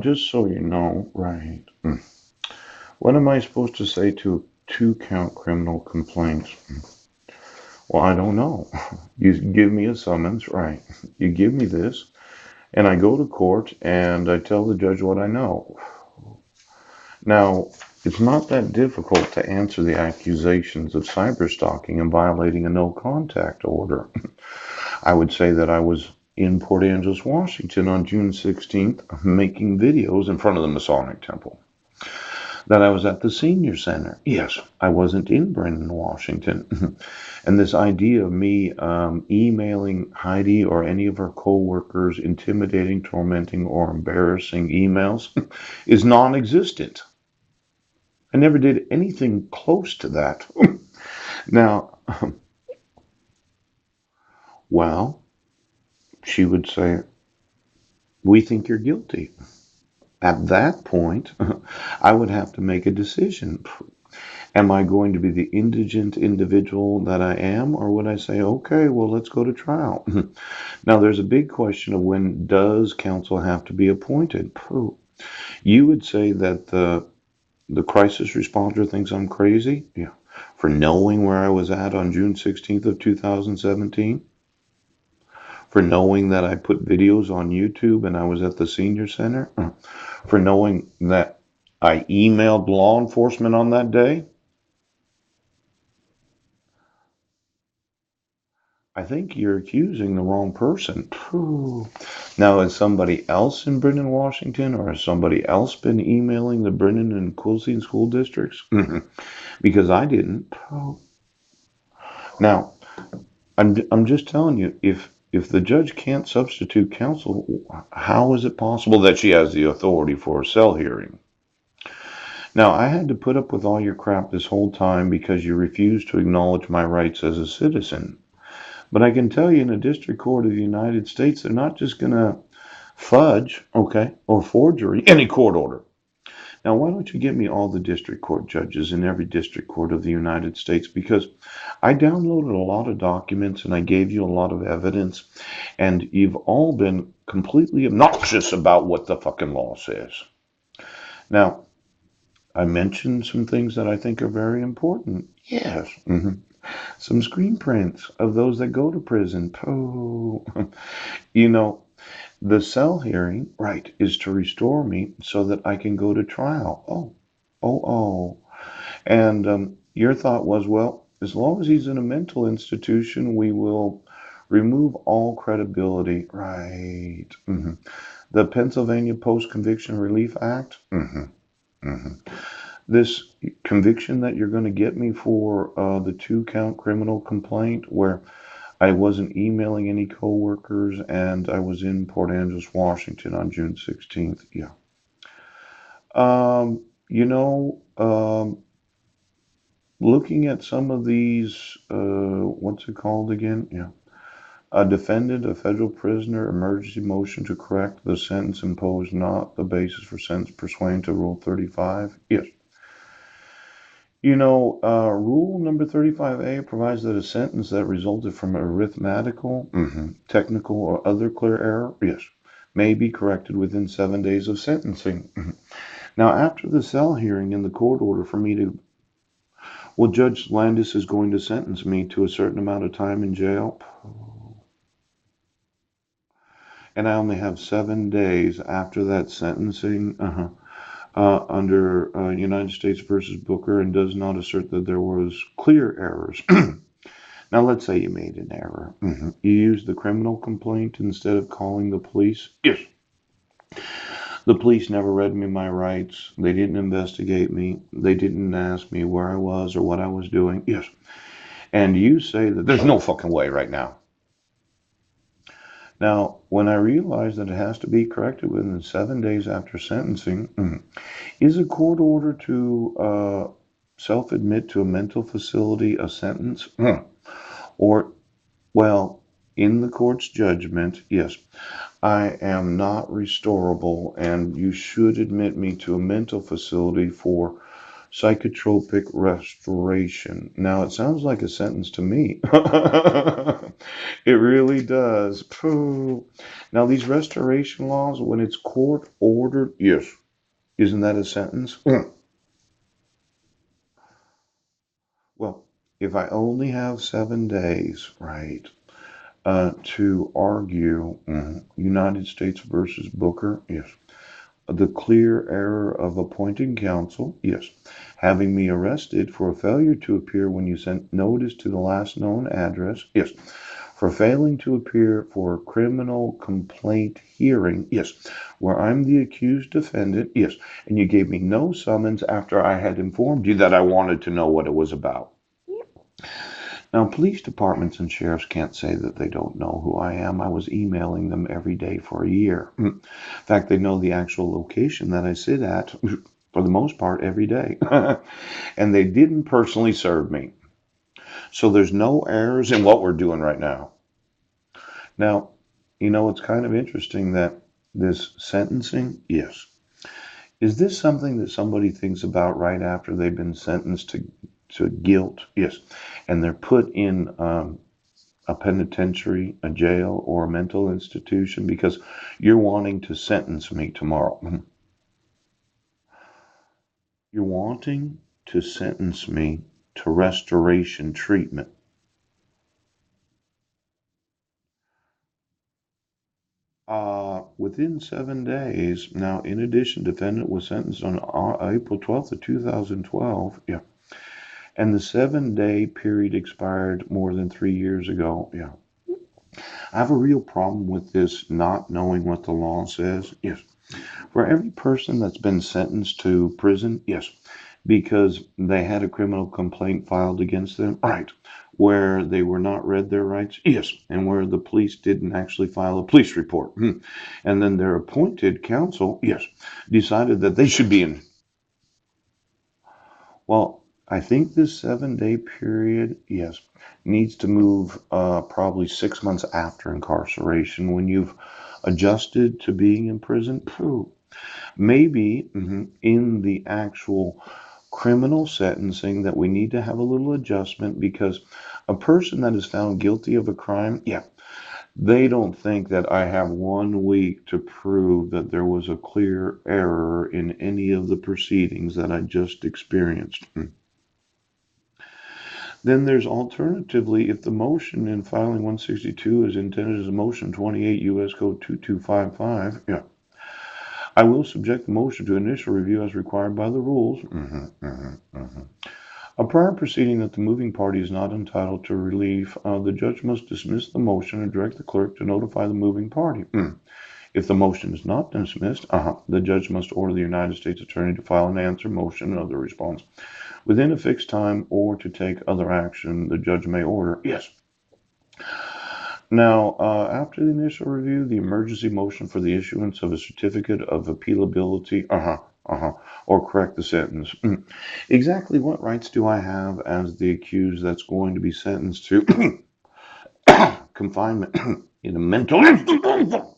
Just so you know, right? What am I supposed to say to a two-count criminal complaint? Well, I don't know. You give me a summons, right? You give me this, and I go to court and I tell the judge what I know. Now, it's not that difficult to answer the accusations of cyberstalking and violating a no contact order. I would say that I was in Port Angeles, Washington on June 16th making videos in front of the Masonic Temple. That I was at the Senior Center. Yes, I wasn't in Brennan, Washington. And this idea of me emailing Heidi or any of her coworkers, intimidating, tormenting, or embarrassing emails is non existent. I never did anything close to that. Now, well, she would say, we think you're guilty. At that point, I would have to make a decision. Am I going to be the indigent individual that I am, or would I say, okay, well, let's go to trial? Now, there's a big question of when does counsel have to be appointed? You would say that the crisis responder thinks I'm crazy? Yeah. For knowing where I was at on June 16th of 2017? For knowing that I put videos on YouTube and I was at the senior center? For knowing that I emailed law enforcement on that day? I think you're accusing the wrong person. Now, has somebody else in Brennan, Washington, or has somebody else been emailing the Brennan and Quilcene school districts? Because I didn't. Now, I'm just telling you, if the judge can't substitute counsel, how is it possible that she has the authority for a cell hearing? Now, I had to put up with all your crap this whole time because you refused to acknowledge my rights as a citizen. But I can tell you in a district court of the United States, they're not just going to fudge, okay, or forgery any court order. Now, why don't you get me all the district court judges in every district court of the United States? Because I downloaded a lot of documents and I gave you a lot of evidence, and you've all been completely obnoxious about what the fucking law says. Now, I mentioned some things that I think are very important. Yes. Some screen prints of those that go to prison. Oh, you know, the cell hearing, right, is to restore me so that I can go to trial. Oh. And your thought was, well, as long as he's in a mental institution, we will remove all credibility. Right. The Pennsylvania Post Conviction Relief Act. This conviction that you're going to get me for the two-count criminal complaint where I wasn't emailing any coworkers and I was in Port Angeles, Washington on June 16th. Yeah. Um, you know, looking at some of these, what's it called again? Yeah. A defendant, a federal prisoner, emergency motion to correct the sentence imposed, not the basis for sentence pursuant to Rule 35. Yes. Rule number 35A provides that a sentence that resulted from arithmetical, technical, or other clear error, yes, may be corrected within 7 days of sentencing. Now, after the cell hearing and the court order for me to, well, Judge Landis is going to sentence me to a certain amount of time in jail, and I only have 7 days after that sentencing. Under United States versus Booker, and does not assert that there was clear errors. Now, let's say you made an error. You used the criminal complaint instead of calling the police. Yes. The police never read me my rights. They didn't investigate me. They didn't ask me where I was or what I was doing. Yes. And you say that there's no fucking way right now. Now, when I realize that it has to be corrected within 7 days after sentencing, is a court order to self-admit to a mental facility a sentence? Or, well, in the court's judgment, yes, I am not restorable and you should admit me to a mental facility for Psychotropic restoration. Now, it sounds like a sentence to me. It really does. Phew. Now, these restoration laws, when it's court ordered, yes. Isn't that a sentence? Well, if I only have 7 days, right, to argue United States versus Booker, yes. The clear error of appointing counsel, yes. Having me arrested for a failure to appear when you sent notice to the last known address, yes. For failing to appear for a criminal complaint hearing, yes. Where I'm the accused defendant, yes. And you gave me no summons after I had informed you that I wanted to know what it was about. Now, police departments and sheriffs can't say that they don't know who I am. I was emailing them every day for a year. In fact, they know the actual location that I sit at, for the most part, every day. And they didn't personally serve me. So there's no errors in what we're doing right now. Now, it's kind of interesting that this sentencing, yes. Is this something that somebody thinks about right after they've been sentenced to guilt? Yes. And they're put in a penitentiary, a jail, or a mental institution because you're wanting to sentence me tomorrow. You're wanting to sentence me to restoration treatment. Within 7 days. Now, in addition, defendant was sentenced on April 12th of 2012. Yeah. And the 7-day period expired more than 3 years ago. Yeah. I have a real problem with this not knowing what the law says. Yes. For every person that's been sentenced to prison, yes, because they had a criminal complaint filed against them, right, where they were not read their rights, yes, and where the police didn't actually file a police report. And then their appointed counsel, yes, decided that they should be in. Well, I think this 7-day period, yes, needs to move probably 6 months after incarceration when you've adjusted to being in prison. Maybe in the actual criminal sentencing that we need to have a little adjustment because a person that is found guilty of a crime, yeah, they don't think that I have 1 week to prove that there was a clear error in any of the proceedings that I just experienced. Then there's alternatively, if the motion in filing 162 is intended as a motion 28 U.S. Code 2255, yeah, I will subject the motion to initial review as required by the rules. A prior proceeding that the moving party is not entitled to relief, the judge must dismiss the motion and direct the clerk to notify the moving party. If the motion is not dismissed, the judge must order the United States Attorney to file an answer, motion, and other response within a fixed time or to take other action the judge may order. Yes. Now, after the initial review, the emergency motion for the issuance of a certificate of appealability, or correct the sentence. Exactly what rights do I have as the accused that's going to be sentenced to confinement in a mental institution?